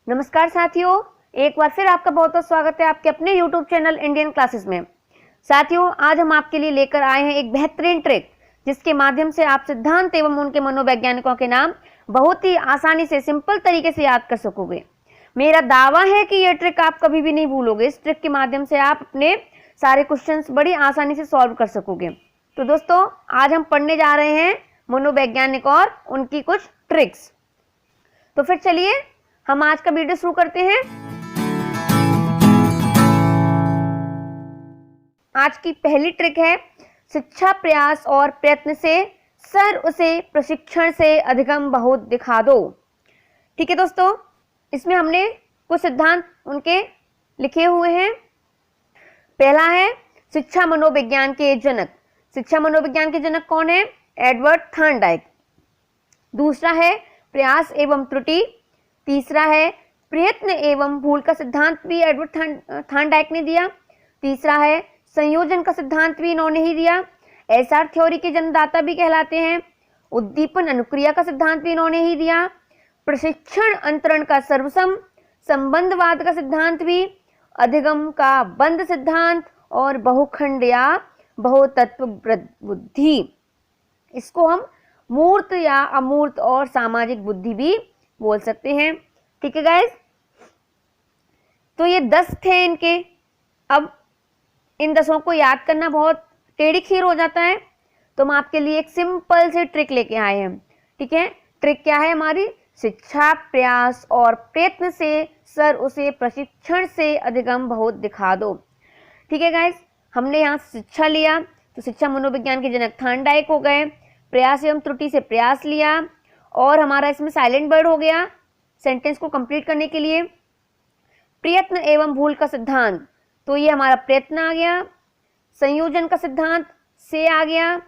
नमस्कार साथियों, एक बार फिर आपका बहुत बहुत स्वागत है आपके अपने YouTube चैनल इंडियन क्लासेस में। साथियों, आज हम आपके लिए लेकर आए हैं एक बेहतरीन ट्रिक जिसके माध्यम से आप सिद्धांत एवं उनके मनोवैज्ञानिकों के नाम बहुत ही आसानी से सिंपल तरीके से याद कर सकोगे। मेरा दावा है कि यह ट्रिक आप कभी भी नहीं भूलोगे। इस ट्रिक के माध्यम से आप अपने सारे क्वेश्चंस बड़ी आसानी से सॉल्व कर सकोगे। तो दोस्तों, आज हम पढ़ने जा रहे हैं मनोवैज्ञानिक और उनकी कुछ ट्रिक्स। तो फिर चलिए हम आज का वीडियो शुरू करते हैं। आज की पहली ट्रिक है, शिक्षा प्रयास और प्रयत्न से सर उसे प्रशिक्षण से अधिगम बहुत दिखा दो। ठीक है दोस्तों, इसमें हमने कुछ सिद्धांत उनके लिखे हुए हैं। पहला है शिक्षा मनोविज्ञान के जनक। शिक्षा मनोविज्ञान के जनक कौन है? Edward Thorndike. दूसरा है प्रयास एवं त्रुटि। तीसरा है प्रयत्न एवं भूल का सिद्धांत भी एडवर्ड थॉर्नडाइक ने दिया। तीसरा है संयोजन का सिद्धांत भी इन्होंने ही दिया। एसआर थ्योरी के जन्मदाता भी कहलाते हैं। उद्दीपन अनुक्रिया का सिद्धांत भी इन्होंने ही दिया। प्रशिक्षण अंतरण का सर्वसम संबंधवाद का सिद्धांत भी, अधिगम का बंध सिद्धांत और बहुखंड या बहुतत्व बुद्धि। इसको हम मूर्त या अमूर्त और सामाजिक बुद्धि भी बोल सकते हैं। ठीक है गाइस, तो ये 10 थे इनके। अब इन 10 को याद करना बहुत टेढ़ी खीर हो जाता है, तो हम आपके लिए एक सिंपल से ट्रिक लेके आए हैं। ठीक है, ट्रिक क्या है हमारी? शिक्षा प्रयास और प्रयत्न से सर उसे प्रशिक्षण से अधिगम बहुत दिखा दो। ठीक है गाइस, हमने यहाँ शिक्षा लिया तो शिक्षा मनोविज्ञान के जनक थॉर्नडाइक हो गए। प्रयास एवं त्रुटि से प्रयास लिया और हमारा इसमें साइलेंट वर्ड हो गया सेंटेंस को कंप्लीट करने के लिए। प्रयत्न एवं भूल का सिद्धांत, तो ये हमारा प्रयत्न आ गया। संयोजन का सिद्धांत से आ गया।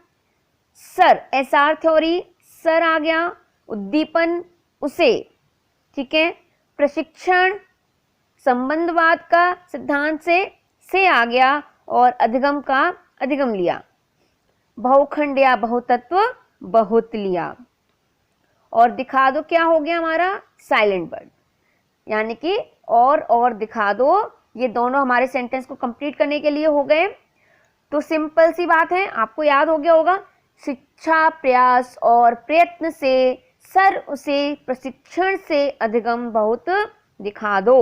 सर एसआर थ्योरी सर आ गया। उद्दीपन उसे। ठीक है, प्रशिक्षण संबंधवाद का सिद्धांत से आ गया और अधिगम का अधिगम लिया। बहुखंड या बहुतत्व बहुत लिया। और दिखा दो क्या हो गया हमारा? साइलेंट वर्ड, यानी कि और दिखा दो। ये दोनों हमारे सेंटेंस को कंप्लीट करने के लिए हो गए। तो सिंपल सी बात है, आपको याद हो गया होगा। शिक्षा प्रयास और प्रयत्न से सर उसे प्रशिक्षण से अधिगम बहुत दिखा दो।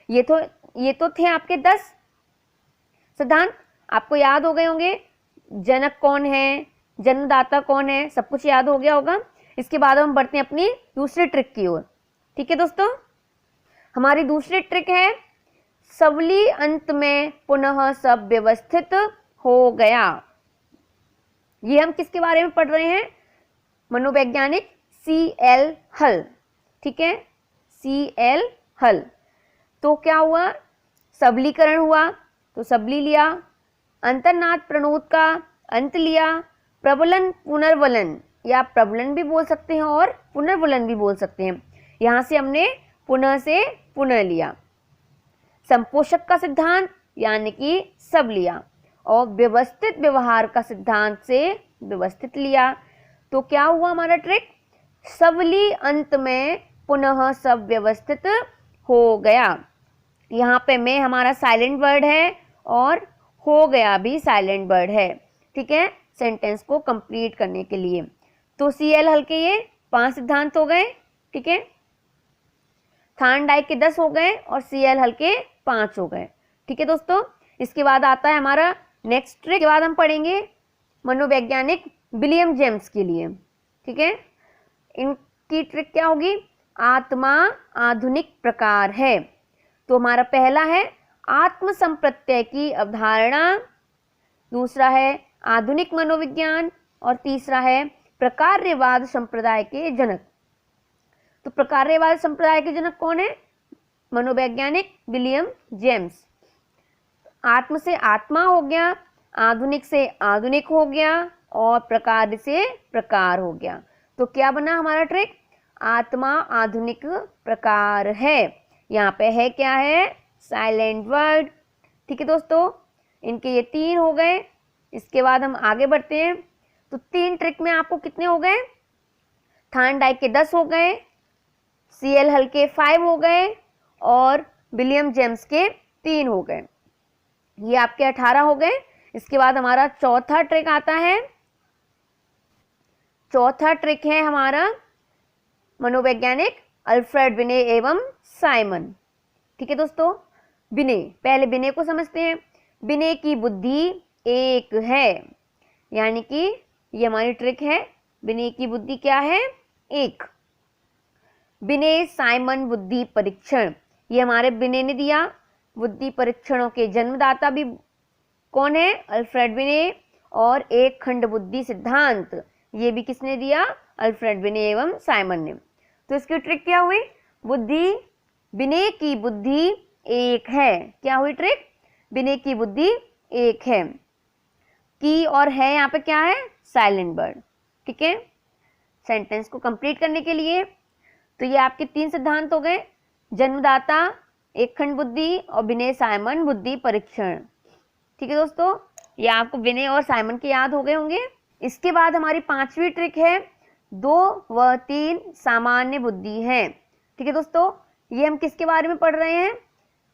ये तो थे आपके 10 सिद्धांत। आपको याद हो गए होंगे। जनक कौन है, जन्मदाता कौन है, सब कुछ याद हो गया होगा। इसके बाद हम बढ़ते हैं अपनी दूसरी ट्रिक की ओर। ठीक है दोस्तों, हमारी दूसरी ट्रिक है सवली अंत में पुनः सब व्यवस्थित हो गया। ये हम किसके बारे में पढ़ रहे हैं? मनोवैज्ञानिक CL हल। ठीक है, CL हल। तो क्या हुआ? सबलीकरण हुआ तो सबली लिया। अंतर्नाद प्रणोद का अंत लिया। प्रबलन पुनर्वलन या प्रबलन भी बोल सकते हैं और पुनर्वलन भी बोल सकते हैं। यहां से हमने पुनः से पुनः लिया। संपोषक का सिद्धांत यानी कि सब लिया और व्यवस्थित व्यवहार का सिद्धांत से व्यवस्थित लिया। तो क्या हुआ हमारा ट्रिक? सवली अंत में पुनः सब व्यवस्थित हो गया। यहाँ पे में हमारा साइलेंट वर्ड है और हो गया भी साइलेंट वर्ड है। ठीक है, सेंटेंस को कंप्लीट करने के लिए। तो CL हल के ये 5 सिद्धांत हो गए। ठीक है, थॉर्नडाइक के 10 हो गए और CL हल के 5 हो गए। ठीक है दोस्तों, इसके बाद आता है हमारा नेक्स्ट ट्रिक। के बाद हम पढ़ेंगे मनोवैज्ञानिक विलियम जेम्स के लिए। ठीक है, इनकी ट्रिक क्या होगी? आत्मा आधुनिक प्रकार है। तो हमारा पहला है आत्म संप्रत्यय की अवधारणा। दूसरा है आधुनिक मनोविज्ञान और तीसरा है प्रकार्यवाद संप्रदाय के जनक। तो प्रकार्यवाद संप्रदाय के जनक कौन है? मनोवैज्ञानिक विलियम जेम्स। आत्म से आत्मा हो गया, आधुनिक से आधुनिक हो गया और प्रकार से प्रकार हो गया। तो क्या बना हमारा ट्रिक? आत्मा आधुनिक प्रकार है। यहाँ पे है क्या है? Silent word. ठीक है दोस्तों, इनके ये 3 हो गए। इसके बाद हम आगे बढ़ते हैं। तो 3 ट्रिक में आपको कितने हो गए? थॉर्नडाइक के 10 हो गए, CL हल के 5 हो गए और विलियम जेम्स के 3 हो गए। ये आपके 18 हो गए। इसके बाद हमारा चौथा ट्रिक आता है। चौथा ट्रिक है हमारा मनोवैज्ञानिक अल्फ्रेड बिने एवं साइमन। ठीक है दोस्तों, बिने, पहले बिने को समझते हैं। बिने की बुद्धि एक है, यानी कि ये हमारी ट्रिक है। बिने की बुद्धि क्या है? एक। बिने साइमन बुद्धि परीक्षण, ये हमारे बिने ने दिया। बुद्धि परीक्षणों के जन्मदाता भी कौन है? अल्फ्रेड बिने। और एक खंड बुद्धि सिद्धांत, ये भी किसने दिया? अल्फ्रेड बिने एवं साइमन ने। तो इसकी ट्रिक क्या हुई? बुद्धि, बिने की बुद्धि एक है। क्या हुई ट्रिक? बिने की बुद्धि एक है। की और है यहाँ पे क्या है? Silent word. ठीक है, सेंटेंस को कंप्लीट करने के लिए तो ये आपके 3 सिद्धांत हो गए, जन्मदाता, एक खंड बुद्धि और बिने साइमन बुद्धि परीक्षण। ठीक है दोस्तों, ये आपको बिने और साइमन के याद हो गए होंगे। इसके बाद हमारी 5वीं ट्रिक है 2 व 3 सामान्य बुद्धि है। ठीक है दोस्तों, ये हम किसके बारे में पढ़ रहे हैं?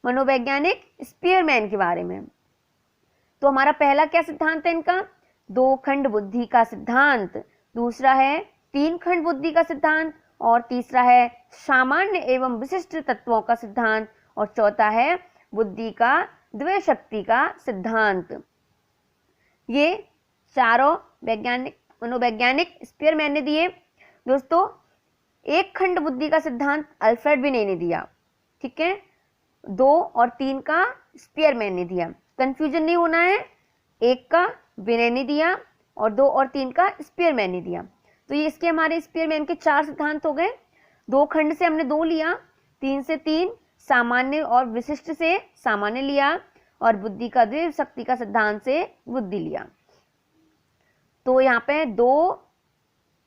मनोवैज्ञानिक स्पीयरमैन के बारे में। तो हमारा पहला क्या सिद्धांत है इनका? 2 खंड बुद्धि का सिद्धांत, दूसरा है 3 खंड बुद्धि का सिद्धांत, और तीसरा है सामान्य एवं विशिष्ट तत्वों का सिद्धांत, और चौथा है बुद्धि का द्वय शक्ति का सिद्धांत। ये चारों वैज्ञानिक मनोवैज्ञानिक स्पीयरमैन ने दिए। दोस्तों, एक खंड बुद्धि का सिद्धांत अल्फ्रेड बिने ने दिया। ठीक है, 2 और 3 का स्पीयरमैन ने दिया। कंफ्यूजन नहीं होना है, एक का बिने ने दिया और 2 और 3 का स्पीयरमैन ने दिया। तो ये इसके हमारे स्पीयरमैन के 4 सिद्धांत हो गए। 2 खंड से हमने 2 लिया, 3 से 3, सामान्य और विशिष्ट से सामान्य लिया, और बुद्धि का द्वय शक्ति का सिद्धांत से बुद्धि लिया। तो यहाँ पे 2,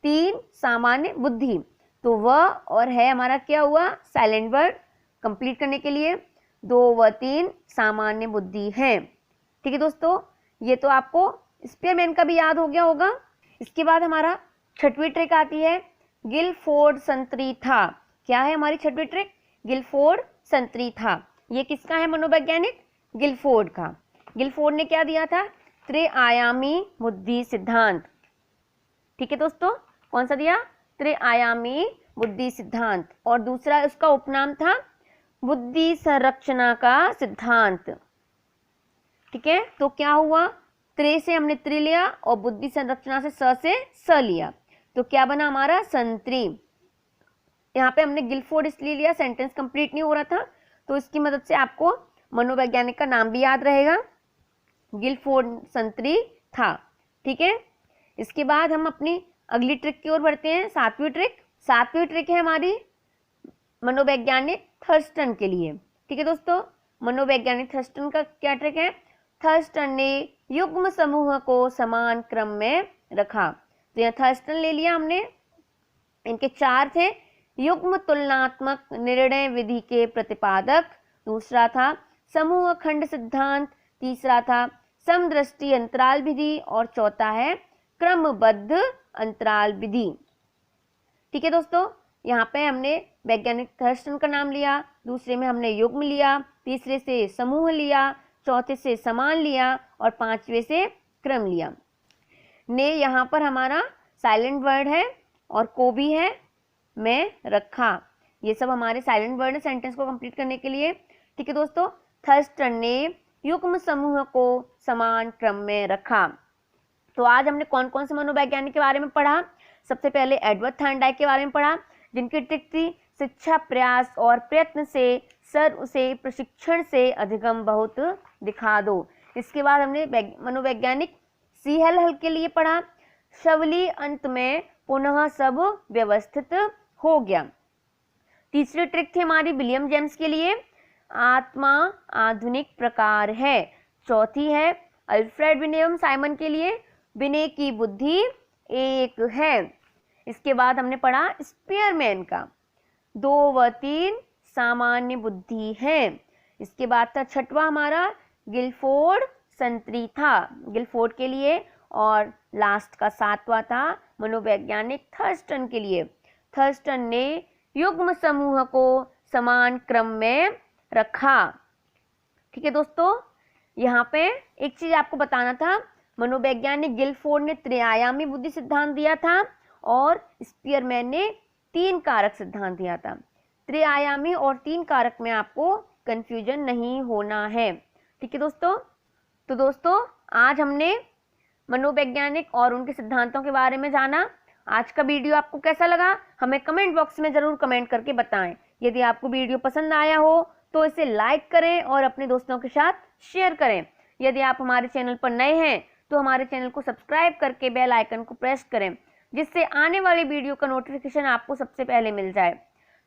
3 सामान्य बुद्धि, तो वह और है हमारा क्या हुआ? Silent word. कंप्लीट करने के लिए 2 व 3 सामान्य बुद्धि है। ठीक है दोस्तों, ये तो आपको स्पीयरमैन का भी याद हो गया होगा। इसके बाद हमारा 6वीं ट्रिक आती है गिलफोर्ड संतरी था। क्या है हमारी 6वीं ट्रिक? गिलफोर्ड संतरी था। ये किसका है? मनोवैज्ञानिक गिलफोर्ड का। गिलफोर्ड ने क्या दिया था? त्रिआयामी बुद्धि सिद्धांत। ठीक है दोस्तों, कौन सा दिया? त्रिआयामी बुद्धि सिद्धांत। और दूसरा उसका उपनाम था बुद्धि संरचना का सिद्धांत। ठीक है, तो क्या हुआ? त्रे से हमने त्रि लिया और बुद्धि संरचना से स लिया, तो क्या बना हमारा? संतरी। यहाँ पे हमने गिलफोर्ड इसलिए लिया, सेंटेंस कंप्लीट नहीं हो रहा था, तो इसकी मदद से आपको मनोवैज्ञानिक का नाम भी याद रहेगा। गिलफोर्ड संतरी था। ठीक है, इसके बाद हम अपनी अगली ट्रिक की ओर बढ़ते हैं, 7वीं ट्रिक। 7वीं ट्रिक है हमारी मनोवैज्ञानिक थर्स्टन के लिए। ठीक है दोस्तों, मनोवैज्ञानिक थर्स्टन का क्या ट्रिक है? थर्स्टन ने युग्म समूह को समान क्रम में रखा। तो यहाँ थर्स्टन ले लिया हमने, इनके 4 थे। युग्म तुलनात्मक निर्णय विधि के प्रतिपादक, दूसरा था समूह खंड सिद्धांत, तीसरा था समदृष्टि अंतराल विधि, और चौथा है क्रमबद्ध अंतराल विधि। ठीक है दोस्तों, यहाँ पे हमने वैज्ञानिक थर्स्टन का नाम लिया, दूसरे में हमने युग्म लिया, तीसरे से समूह लिया, चौथे से समान लिया, और 5वें से क्रम लिया। ने यहाँ पर हमारा साइलेंट वर्ड है और को भी है, में रखा। ये सब हमारे साइलेंट वर्ड है सेंटेंस को कंप्लीट करने के लिए। ठीक है दोस्तों, थर्स्टन ने युग्म समूह को समान क्रम में रखा। तो आज हमने कौन कौन से मनोवैज्ञानिक के बारे में पढ़ा? सबसे पहले एडवर्ड थॉर्नडाइक के बारे में पढ़ा, जिनकी ट्रिक थी शिक्षा प्रयास और प्रयत्न से सर उसे प्रशिक्षण से अधिगम बहुत दिखा दो। इसके बाद हमने मनोवैज्ञानिक सी हल के लिए पढ़ा, शवली अंत में पुनः सब व्यवस्थित हो गया। तीसरी ट्रिक थी हमारी विलियम जेम्स के लिए, आत्मा आधुनिक प्रकार है। चौथी है अल्फ्रेड बिने एवं साइमन के लिए, बिने की बुद्धि एक है। इसके बाद हमने पढ़ा स्पीयरमैन का, 2 व 3 सामान्य बुद्धि है। इसके बाद था 6वां हमारा गिलफोर्ड संतरी था, गिलफोर्ड के लिए, और लास्ट का 7वां था मनोवैज्ञानिक थर्स्टन के लिए। थर्स्टन ने युग्म समूह को समान क्रम में रखा। ठीक है दोस्तों, यहाँ पे एक चीज आपको बताना था, मनोवैज्ञानिक गिलफोर्ड ने त्रिआयामी बुद्धि सिद्धांत दिया था और स्पीयरमैन ने 3 कारक सिद्धांत दिया था। त्रिआयामी और 3 कारक में आपको कंफ्यूजन नहीं होना है। ठीक है दोस्तों, तो दोस्तों आज हमने मनोवैज्ञानिक और उनके सिद्धांतों के बारे में जाना। आज का वीडियो आपको कैसा लगा हमें कमेंट बॉक्स में जरूर कमेंट करके बताएं। यदि आपको वीडियो पसंद आया हो तो इसे लाइक करें और अपने दोस्तों के साथ शेयर करें। यदि आप हमारे चैनल पर नए हैं तो हमारे चैनल को सब्सक्राइब करके बेल आइकन को प्रेस करें, जिससे आने वाली वीडियो का नोटिफिकेशन आपको सबसे पहले मिल जाए।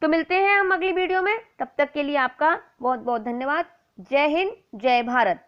तो मिलते हैं हम अगली वीडियो में, तब तक के लिए आपका बहुत बहुत धन्यवाद। जय हिंद, जय भारत।